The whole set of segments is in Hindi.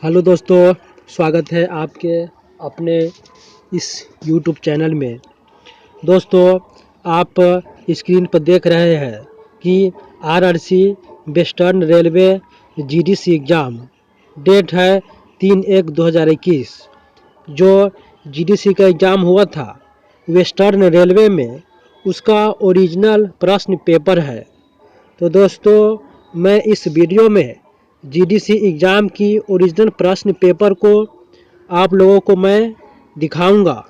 हेलो दोस्तों, स्वागत है आपके अपने इस यूट्यूब चैनल में। दोस्तों, आप स्क्रीन पर देख रहे हैं कि RRC Western Railway GDC exam date है 3/1/2021। जो जीडीसी का एग्ज़ाम हुआ था वेस्टर्न रेलवे में, उसका ओरिजिनल प्रश्न पेपर है। तो दोस्तों, मैं इस वीडियो में जीडीसी एग्ज़ाम की ओरिजिनल प्रश्न पेपर को आप लोगों को मैं दिखाऊंगा।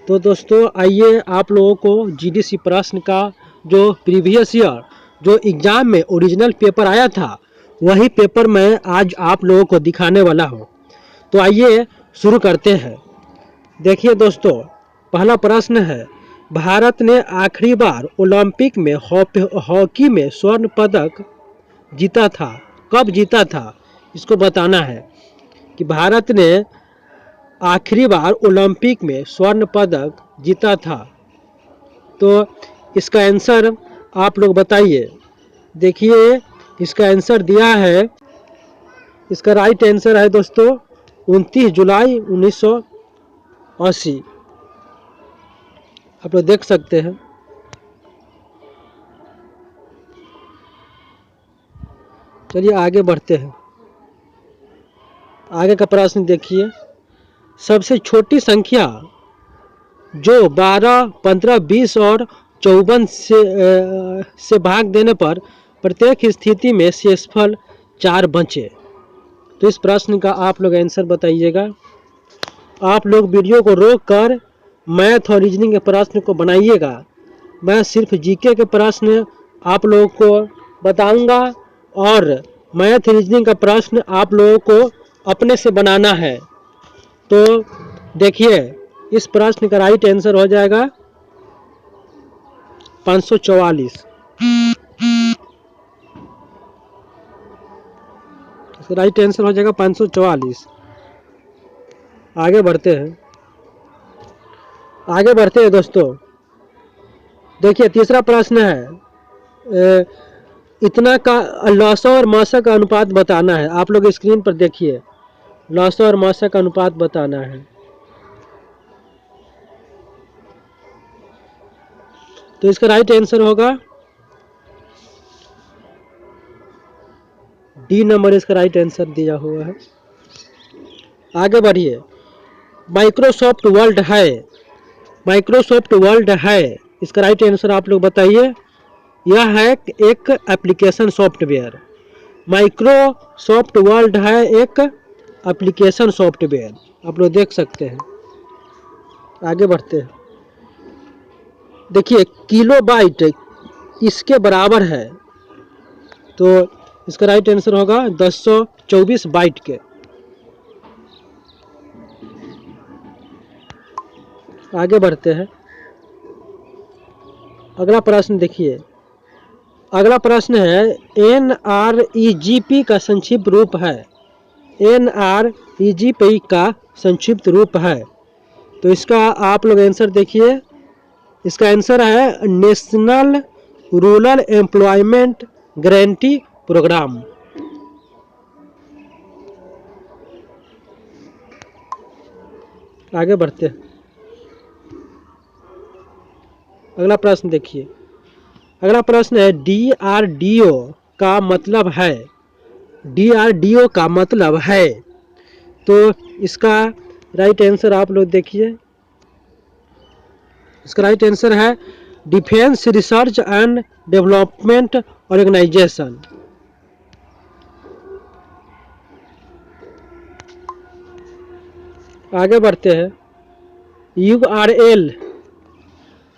तो दोस्तों, आइए आप लोगों को जीडीसी प्रश्न का जो प्रीवियस ईयर जो एग्ज़ाम में ओरिजिनल पेपर आया था, वही पेपर मैं आज आप लोगों को दिखाने वाला हूं। तो आइए शुरू करते हैं। देखिए दोस्तों, पहला प्रश्न है, भारत ने आखिरी बार ओलंपिक में हॉकी में स्वर्ण पदक जीता था, कब जीता था? इसको बताना है कि भारत ने आखिरी बार ओलंपिक में स्वर्ण पदक जीता था। तो इसका आंसर आप लोग बताइए। देखिए, इसका आंसर दिया है, इसका राइट आंसर है दोस्तों 29 जुलाई 1980। आप लोग देख सकते हैं। चलिए आगे बढ़ते हैं। आगे का प्रश्न देखिए, सबसे छोटी संख्या जो 12, 15, 20 और 54 से भाग देने पर प्रत्येक स्थिति में शेषफल 4 बचे। तो इस प्रश्न का आप लोग आंसर बताइएगा। आप लोग वीडियो को रोक कर मैथ और रीजनिंग के प्रश्न को बनाइएगा। मैं सिर्फ जीके के प्रश्न आप लोगों को बताऊंगा और मैथ रीजनिंग का प्रश्न आप लोगों को अपने से बनाना है। तो देखिए, इस प्रश्न का राइट आंसर हो जाएगा 544। इसका राइट आंसर हो जाएगा 544। आगे बढ़ते हैं दोस्तों। देखिए, तीसरा प्रश्न है, इतना का लॉसा और मासा का अनुपात बताना है। आप लोग स्क्रीन पर देखिए, लॉसा और मासा का अनुपात बताना है। तो इसका राइट आंसर होगा डी नंबर, इसका राइट आंसर दिया हुआ है। आगे बढ़िए, माइक्रोसॉफ्ट वर्ड है, इसका राइट आंसर आप लोग बताइए। यह है एक एप्लीकेशन सॉफ्टवेयर। माइक्रोसॉफ्ट वर्ड है एक एप्लीकेशन सॉफ्टवेयर। आप लोग देख सकते हैं। आगे बढ़ते हैं। देखिए, किलोबाइट इसके बराबर है। तो इसका राइट आंसर होगा 1024 बाइट के। आगे बढ़ते हैं। अगला प्रश्न देखिए, अगला प्रश्न है, NREGP का संक्षिप्त रूप है। NREGP का संक्षिप्त रूप है। तो इसका आप लोग आंसर देखिए। इसका आंसर है National Rural Employment Guarantee Programme. आगे बढ़ते हैं। अगला प्रश्न देखिए, अगला प्रश्न है, DRDO का मतलब है। DRDO का मतलब है। तो इसका राइट आंसर आप लोग देखिए। इसका राइट आंसर है Defence Research and Development Organisation. आगे बढ़ते हैं।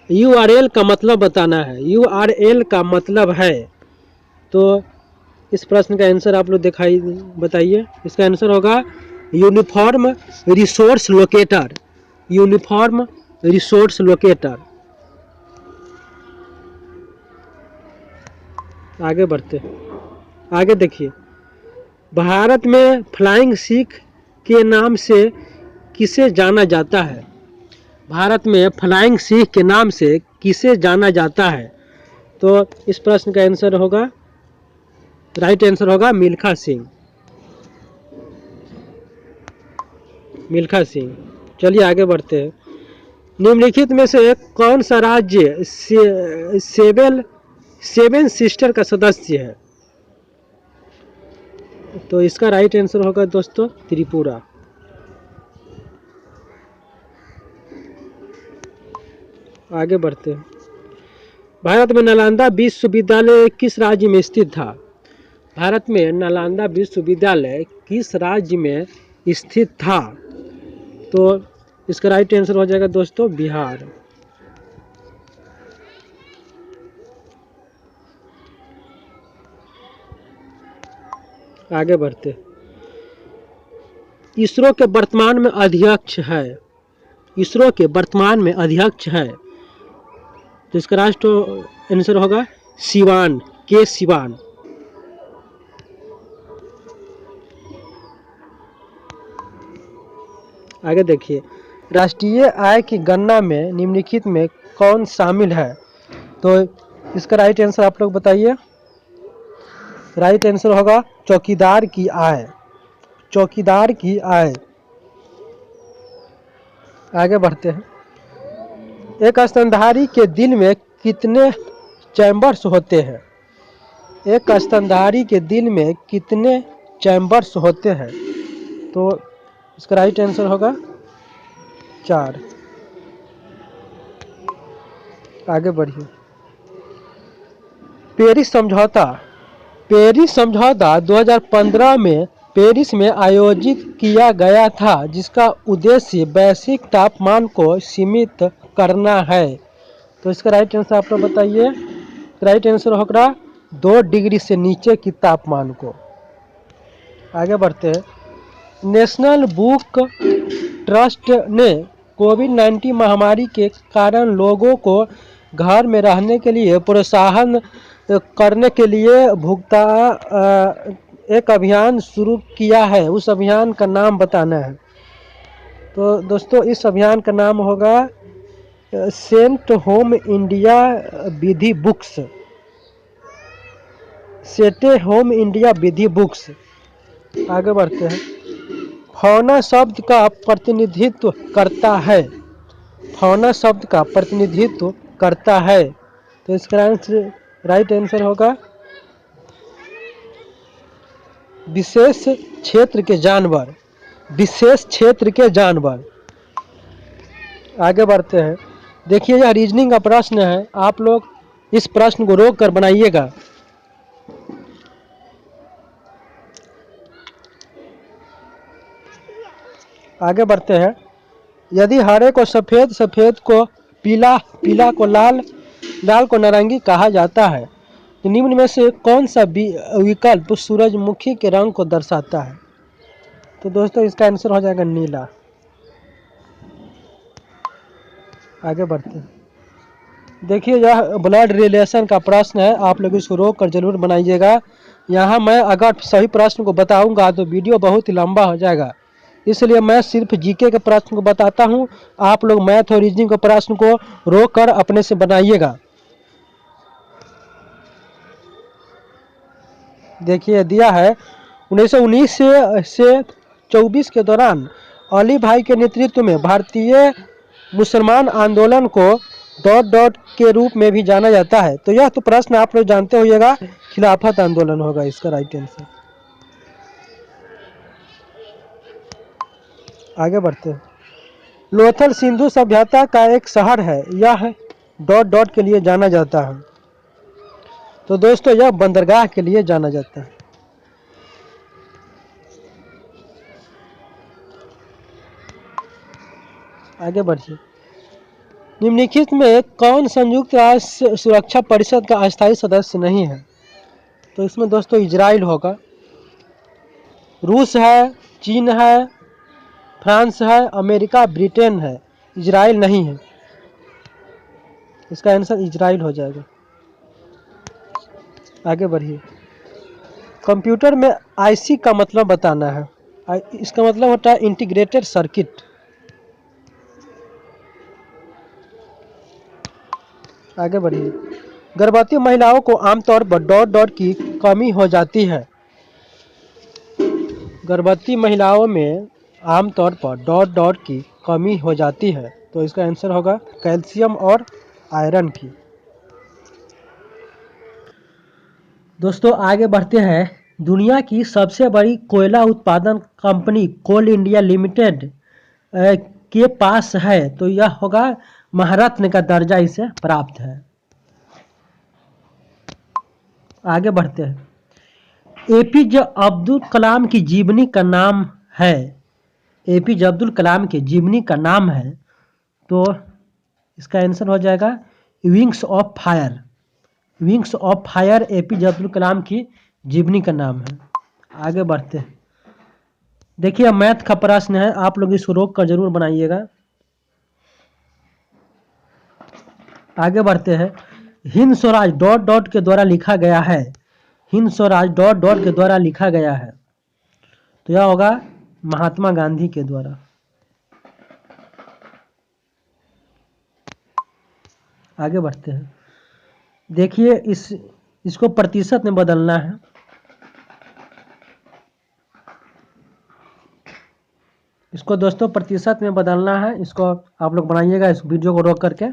URL का मतलब बताना है। URL का मतलब है। तो इस प्रश्न का आंसर आप लोग बताइए। इसका आंसर होगा uniform resource locator. Uniform resource locator. आगे बढ़ते हैं। आगे देखिए, भारत में फ्लाइंग सिख के नाम से किसे जाना जाता है? भारत में फ्लाइंग सिख के नाम से किसे जाना जाता है? तो इस प्रश्न का आंसर होगा, राइट आंसर होगा मिल्खा सिंह। मिल्खा सिंह। चलिए आगे बढ़ते हैं। निम्नलिखित में से कौन सा राज्य सेवन सिस्टर का सदस्य है? तो इसका राइट आंसर होगा दोस्तों त्रिपुरा। आगे बढ़ते हैं। भारत में नालंदा विश्वविद्यालय किस राज्य में स्थित था? भारत में नालंदा विश्वविद्यालय किस राज्य में स्थित था? तो इसका राइट आंसर हो जाएगा दोस्तों बिहार। आगे बढ़ते। इसरो के वर्तमान में अध्यक्ष है। इसरो के वर्तमान में अध्यक्ष है, तो इसका राष्ट्र आंसर होगा सिवान, के सिवान। आगे देखिए, राष्ट्रीय आय की गणना में निम्नलिखित में कौन शामिल है? तो इसका राइट आंसर आप लोग बताइए। राइट आंसर होगा चौकीदार की आय। चौकीदार की आय। आगे बढ़ते हैं। एक स्तनधारी के दिल में कितने चैम्बर्स होते हैं? एक स्तनधारी के दिल में कितने चैम्बर्स होते हैं? तो इसका राइट आंसर होगा 4। आगे बढ़िए। पेरिस समझौता 2015 में पेरिस में आयोजित किया गया था, जिसका उद्देश्य वैश्विक तापमान को सीमित करना है। तो इसका राइट आंसर आप लोग बताइए। राइट आंसर होगा 2 डिग्री से नीचे की तापमान को। आगे बढ़ते हैं। नेशनल बुक ट्रस्ट ने कोविड-19 महामारी के कारण लोगों को घर में रहने के लिए प्रोत्साहन करने के लिए एक अभियान शुरू किया है। उस अभियान का नाम बताना है। तो दोस्तों इस अभियान का नाम होगा सेंट होम इंडिया विधि बुक्स। सेटे होम इंडिया विधि बुक्स। आगे बढ़ते हैं। फौना शब्द का प्रतिनिधित्व करता है। फौना शब्द का प्रतिनिधित्व करता है, तो इसका राइट आंसर होगा विशेष क्षेत्र के जानवर। विशेष क्षेत्र के जानवर। आगे बढ़ते हैं। देखिए यह रीजनिंग का प्रश्न है, आप लोग इस प्रश्न को रोक कर बनाइएगा। आगे बढ़ते हैं। यदि हरे को सफ़ेद, सफ़ेद को पीला, पीला को लाल, लाल को नारंगी कहा जाता है, तो निम्न में से कौन सा विकल्प सूरजमुखी के रंग को दर्शाता है? तो दोस्तों इसका आंसर हो जाएगा नीला। आगे बढ़ते हैं। देखिए यह ब्लड रिलेशन का प्रश्न है, आप लोग इसको रोक कर जरूर बनाइएगा। यहाँ मैं अगर सही प्रश्न को बताऊंगा तो वीडियो बहुत ही लंबा हो जाएगा, इसलिए मैं सिर्फ जीके के प्रश्न को बताता हूँ। आप लोग मैथ और रीजनिंग के प्रश्न को रोक कर अपने से बनाइएगा। देखिए दिया है 1919 से 24 के दौरान अली भाई के नेतृत्व में भारतीय मुसलमान आंदोलन को ... के रूप में भी जाना जाता है। तो यह तो प्रश्न आप लोग जानते होइएगा, खिलाफत आंदोलन होगा इसका राइट आंसर। आगे बढ़ते हैं। लोथल सिंधु सभ्यता का एक शहर है, यह ... के लिए जाना जाता है। तो दोस्तों यह बंदरगाह के लिए जाना जाता है। आगे बढ़िए। निम्नलिखित में कौन संयुक्त राष्ट्र सुरक्षा परिषद का अस्थायी सदस्य नहीं है? तो इसमें दोस्तों इजराइल होगा। रूस है, चीन है, फ्रांस है, अमेरिका, ब्रिटेन है, इजराइल नहीं है। इसका आंसर इजराइल हो जाएगा। आगे बढ़िए। कंप्यूटर में आईसी का मतलब बताना है। इसका मतलब होता है इंटीग्रेटेड सर्किट। आगे बढ़िए। गर्भवती महिलाओं को आमतौर पर ... की कमी हो जाती है। गर्भवती महिलाओं में आमतौर पर डॉट डॉट की कमी हो जाती है, तो इसका आंसर होगा कैल्शियम और आयरन की। दोस्तों आगे बढ़ते हैं। दुनिया की सबसे बड़ी कोयला उत्पादन कंपनी कोल इंडिया लिमिटेड के पास है, तो यह होगा महारत्न का दर्जा इसे प्राप्त है। आगे बढ़ते हैं। एपीजे अब्दुल कलाम की जीवनी का नाम है, एपीजे अब्दुल कलाम के जीवनी का नाम है, तो इसका आंसर हो जाएगा Wings of Fire. Wings of Fire APJ Abdul Kalam की जीवनी का नाम है। आगे बढ़ते हैं। देखिए मैथ का प्रश्न है, आप लोग इसको रोक कर जरूर बनाइएगा। आगे बढ़ते हैं। हिंद स्वराज डॉट डॉट के द्वारा लिखा गया है, हिंद स्वराज डॉट डॉट के द्वारा लिखा गया है, तो यह होगा महात्मा गांधी के द्वारा। आगे बढ़ते हैं। देखिए इसको प्रतिशत में बदलना है। इसको दोस्तों प्रतिशत में बदलना है, इसको आप लोग बनाइएगा इस वीडियो को रोक करके।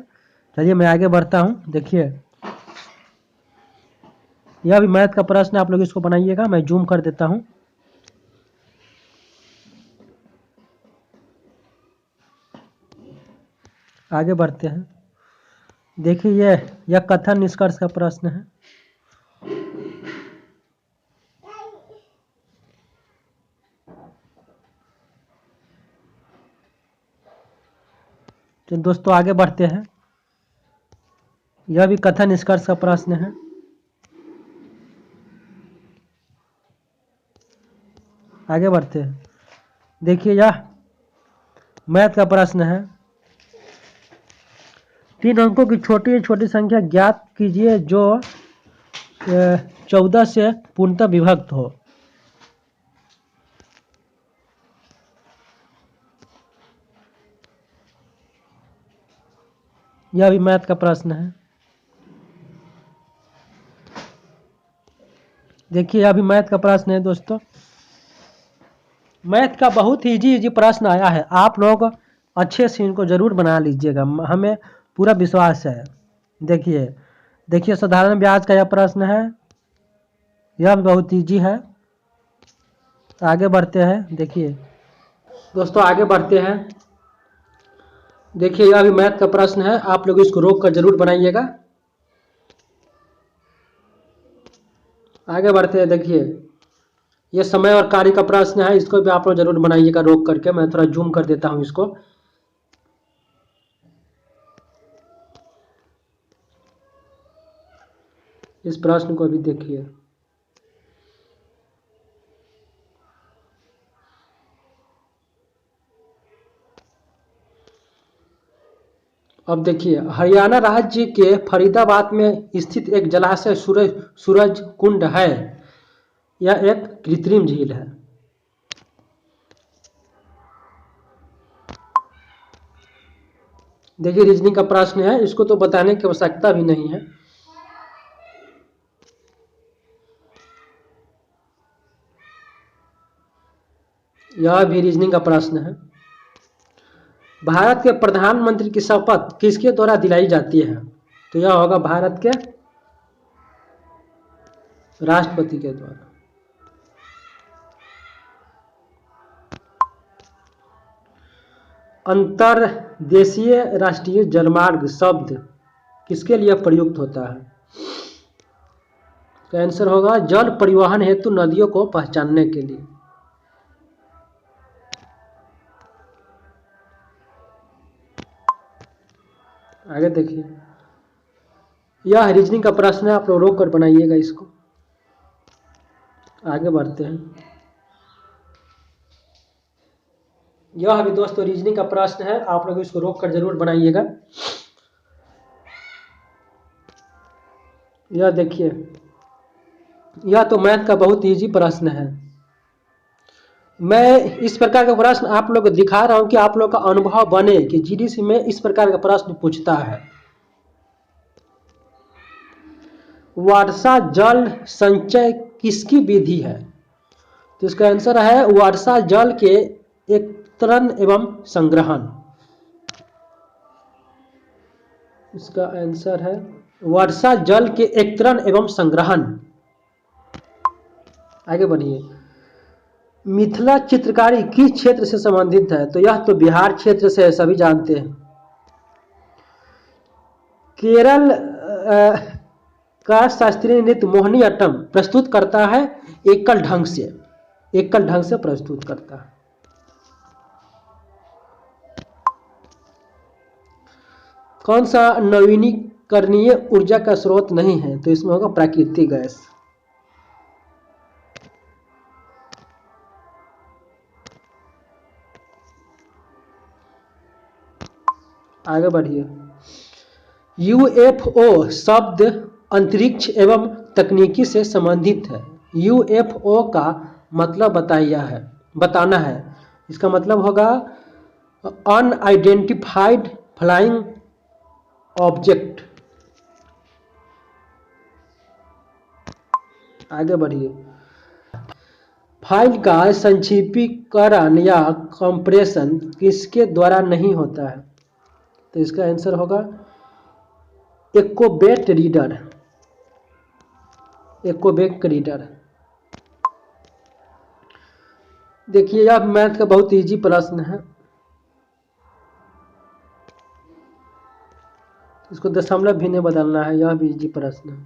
चलिए मैं आगे बढ़ता हूं। देखिए यह भी मैथ का प्रश्न, आप लोग इसको बनाइएगा। मैं जूम कर देता हूं। आगे बढ़ते हैं। देखिए यह कथन निष्कर्ष का प्रश्न है। तो दोस्तों आगे बढ़ते हैं। यह भी कथन निष्कर्ष का प्रश्न है। आगे बढ़ते हैं। देखिए यह मैथ का प्रश्न है। 3 अंकों की छोटी छोटी संख्या ज्ञात कीजिए जो 14 से पूर्णतः विभक्त हो। यह भी मैथ का प्रश्न है। देखिए यह भी मैथ का प्रश्न है दोस्तों। मैथ का बहुत ही इजी प्रश्न आया है, आप लोग अच्छे से इनको जरूर बना लीजिएगा, हमें पूरा विश्वास है। देखिए साधारण ब्याज का यह प्रश्न है, यह भी बहुत इजी है। आगे बढ़ते हैं। देखिए दोस्तों आगे बढ़ते हैं। देखिए यह भी मैथ का प्रश्न है, आप लोग इसको रोक कर जरूर बनाइएगा। आगे बढ़ते हैं। देखिए यह समय और कार्य का प्रश्न है, इसको भी आप लोग जरूर बनाइएगा रोक करके। मैं थोड़ा जूम कर देता हूं इसको। इस प्रश्न को भी देखिए। अब देखिए हरियाणा राज्य के फरीदाबाद में स्थित एक जलाशय सूरज कुंड है, यह एक कृत्रिम झील है। देखिए रीजनिंग का प्रश्न है, इसको तो बताने की आवश्यकता भी नहीं है। यह भी रीजनिंग का प्रश्न है। भारत के प्रधानमंत्री की शपथ किसके द्वारा दिलाई जाती है, तो यह होगा भारत के राष्ट्रपति के द्वारा। अंतर्देशीय राष्ट्रीय जलमार्ग शब्द किसके लिए प्रयुक्त होता है, तो आंसर होगा जल परिवहन हेतु नदियों को पहचानने के लिए। आगे देखिए यह रीजनिंग का प्रश्न है, आप लोग रोक कर बनाइएगा इसको। आगे बढ़ते हैं। यह भी दोस्तों रीजनिंग का प्रश्न है, आप लोग इसको रोक कर जरूर बनाइएगा। यह देखिए यह तो मैथ का बहुत इजी प्रश्न है। मैं इस प्रकार का प्रश्न आप लोग को दिखा रहा हूं कि आप लोग का अनुभव बने कि जीडीसी में इस प्रकार का प्रश्न पूछता है। वर्षा जल संचय किसकी विधि है, तो इसका आंसर है वर्षा जल के एकत्रण एवं संग्रहण। इसका आंसर है वर्षा जल के एकत्रण एवं संग्रहण। आगे बढ़िए। मिथिला चित्रकारी किस क्षेत्र से संबंधित है? तो यह तो बिहार क्षेत्र से है, सभी जानते हैं। केरल का शास्त्रीय नृत्य मोहिनीअट्टम प्रस्तुत करता है एकल ढंग से प्रस्तुत करता है। कौन सा नवीनीकरणीय ऊर्जा का स्रोत नहीं है? तो इसमें होगा प्राकृतिक गैस। आगे बढ़िए। यूएफओ शब्द अंतरिक्ष एवं तकनीकी से संबंधित है। यूएफओ का मतलब बताना है। इसका मतलब होगा अनआइडेंटिफाइड फ्लाइंग ऑब्जेक्ट। आगे बढ़िए। फाइल का संक्षिप्तीकरण या कंप्रेशन किसके द्वारा नहीं होता है? तो इसका आंसर होगा एक्रोबैट रीडर। देखिए यह मैथ का बहुत इजी प्रश्न है। इसको दशमलव भी नहीं बदलना है, यह भी इजी प्रश्न है।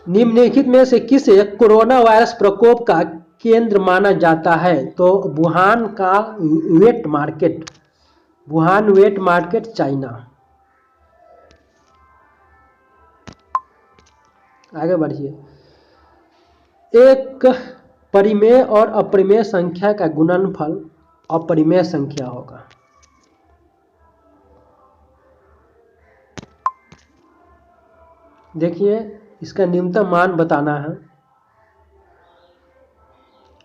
निम्नलिखित में से किसे कोरोना वायरस प्रकोप का केंद्र माना जाता है? तो वुहान वेट मार्केट चाइना। आगे बढ़िए। एक परिमेय और अपरिमेय संख्या का गुणनफल अपरिमेय संख्या होगा। देखिए इसका न्यूनतम मान बताना है।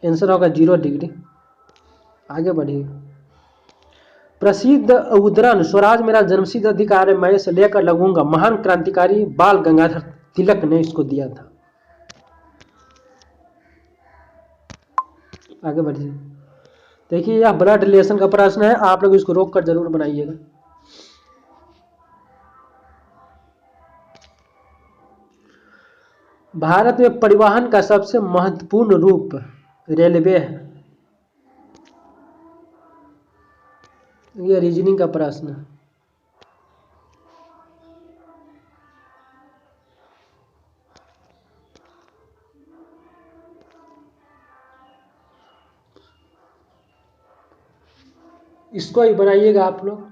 आंसर होगा 0 डिग्री। आगे बढ़िए। प्रसिद्ध उद्धरण स्वराज मेरा जन्मसिद्ध अधिकार है, मैं इसे लेकर लगूंगा, महान क्रांतिकारी बाल गंगाधर तिलक ने इसको दिया था। आगे बढ़िए। देखिए यह ब्लड रिलेशन का प्रश्न है, आप लोग इसको रोक कर जरूर बनाइएगा। भारत में परिवहन का सबसे महत्वपूर्ण रूप रेलवे है। यह रीजनिंग का प्रश्न है। इसको ही बनाइएगा आप लोग।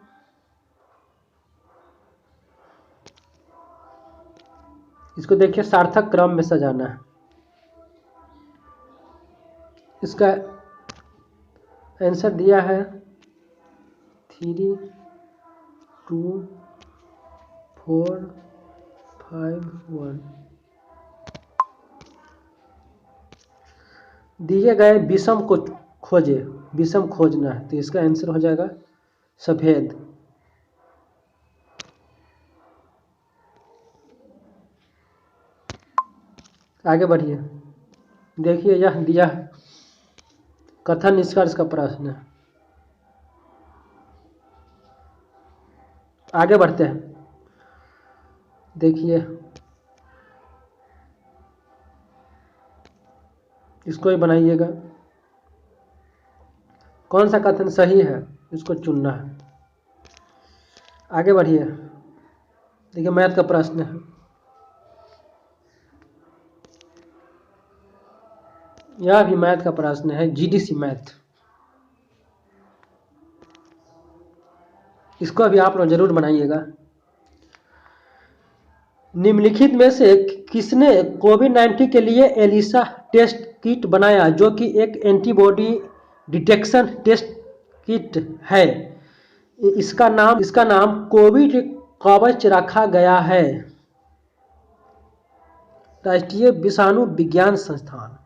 इसको देखिए सार्थक क्रम में सजाना है। इसका आंसर दिया है 3 2 4 5 1। दिए गए विषम को खोजे, विषम खोजना है, तो इसका आंसर हो जाएगा सफेद। आगे बढ़िए। देखिए यह दिया कथन निष्कर्ष का प्रश्न है। आगे बढ़ते हैं। देखिए इसको ही बनाइएगा। कौन सा कथन सही है इसको चुनना है। आगे बढ़िए। देखिए मैथ का प्रश्न है। यह भी मैथ का प्रश्न है, जीडीसी मैथ। इसको भी आप लोग जरूर बनाइएगा। निम्नलिखित में से किसने कोविड-19 के लिए एलिसा टेस्ट किट बनाया, जो कि एक एंटीबॉडी डिटेक्शन टेस्ट किट है? इसका नाम कोविड कवच रखा गया है। राष्ट्रीय विषाणु विज्ञान संस्थान।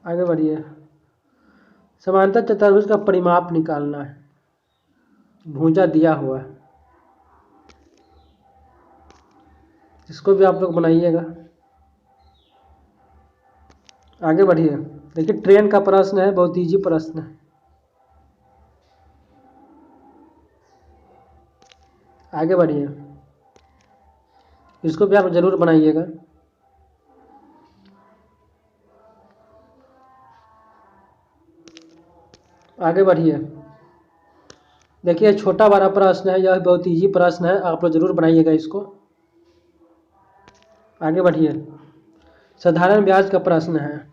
आगे बढ़िए। समांतर चतुर्भुज का परिमाप निकालना है। भुजा दिया हुआ है। इसको भी आप लोग बनाइएगा। आगे बढ़िए। देखिए ट्रेन का प्रश्न है, बहुत इजी प्रश्न है। आगे बढ़िए, इसको भी आप जरूर बनाइएगा। आगे बढ़िए। देखिए छोटा बड़ा प्रश्न है, यह बहुत इजी प्रश्न है, आप लोग जरूर बनाइएगा इसको। आगे बढ़िए, साधारण ब्याज का प्रश्न है।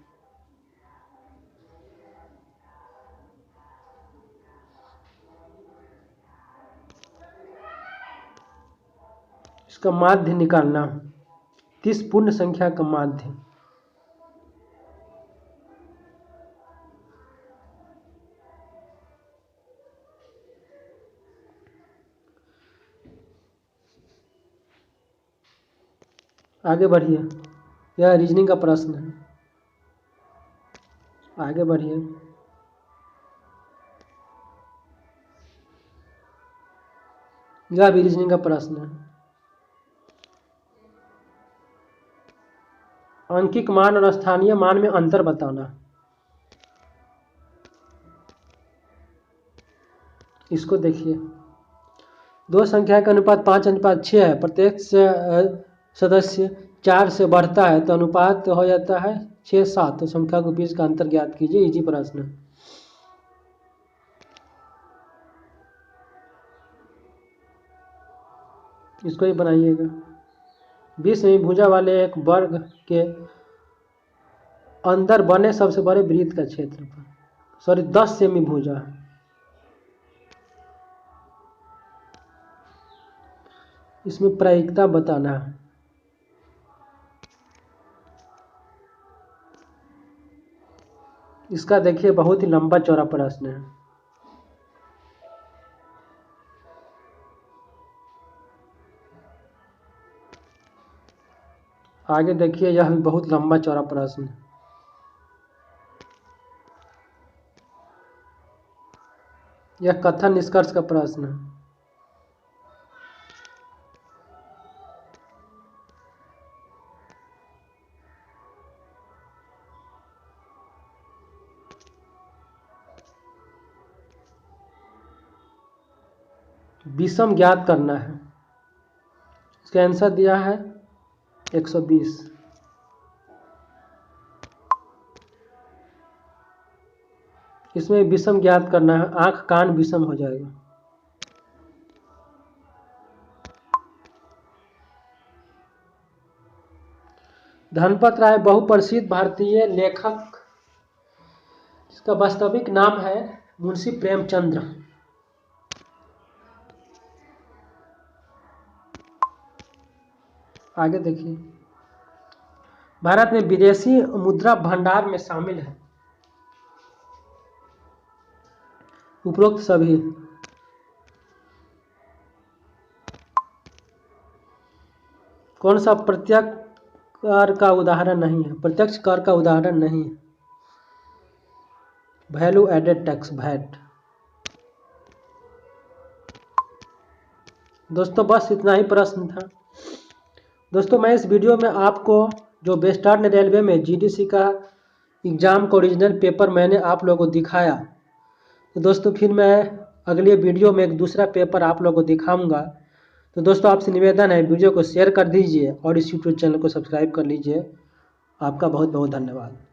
इसका माध्य निकालना, 30 पूर्ण संख्या का माध्य। आगे बढ़िए, यह रीजनिंग का प्रश्न है। आगे बढ़िए, यह भी रीजनिंग का प्रश्न है। अंकिक मान और स्थानीय मान में अंतर बताना। इसको देखिए, दो संख्या का अनुपात 5:6 है, प्रत्येक सदस्य 4 से बढ़ता है तो अनुपात हो जाता है 6:7। तो संख्या के बीच का अंतर ज्ञात कीजिए, इजी प्रश्न है। इसको ही बनाइएगा। 20 सेमी भुजा वाले एक वर्ग के अंदर बने सबसे बड़े वृत्त का क्षेत्रफल, सॉरी 10 सेमी भुजा। इसमें प्रायिकता बताना है। इसका देखिए बहुत ही लंबा चौड़ा प्रश्न है। आगे देखिए, यह भी बहुत लंबा चौड़ा प्रश्न है। यह कथन निष्कर्ष का प्रश्न है। विषम ज्ञात करना है। इसका आंसर दिया है 120। इसमें विषम ज्ञात करना है, आंख कान विषम हो जाएगा। धनपत राय बहुप्रसिद्ध भारतीय लेखक, इसका वास्तविक नाम है मुंशी प्रेमचंद्र। आगे देखिए, भारत में विदेशी मुद्रा भंडार में शामिल है उपरोक्त सभी। कौन सा प्रत्यक्ष कर का उदाहरण नहीं है? प्रत्यक्ष कर का उदाहरण नहीं है, वैल्यू एडेड टैक्स, वैट। दोस्तों बस इतना ही प्रश्न था। दोस्तों मैं इस वीडियो में आपको जो वेस्टर्न रेलवे में जीडीसी का एग्ज़ाम का ओरिजिनल पेपर मैंने आप लोगों को दिखाया, तो दोस्तों फिर मैं अगले वीडियो में एक दूसरा पेपर आप लोगों को दिखाऊंगा। तो दोस्तों आपसे निवेदन है, वीडियो को शेयर कर दीजिए और इस यूट्यूब चैनल को सब्सक्राइब कर लीजिए। आपका बहुत बहुत धन्यवाद।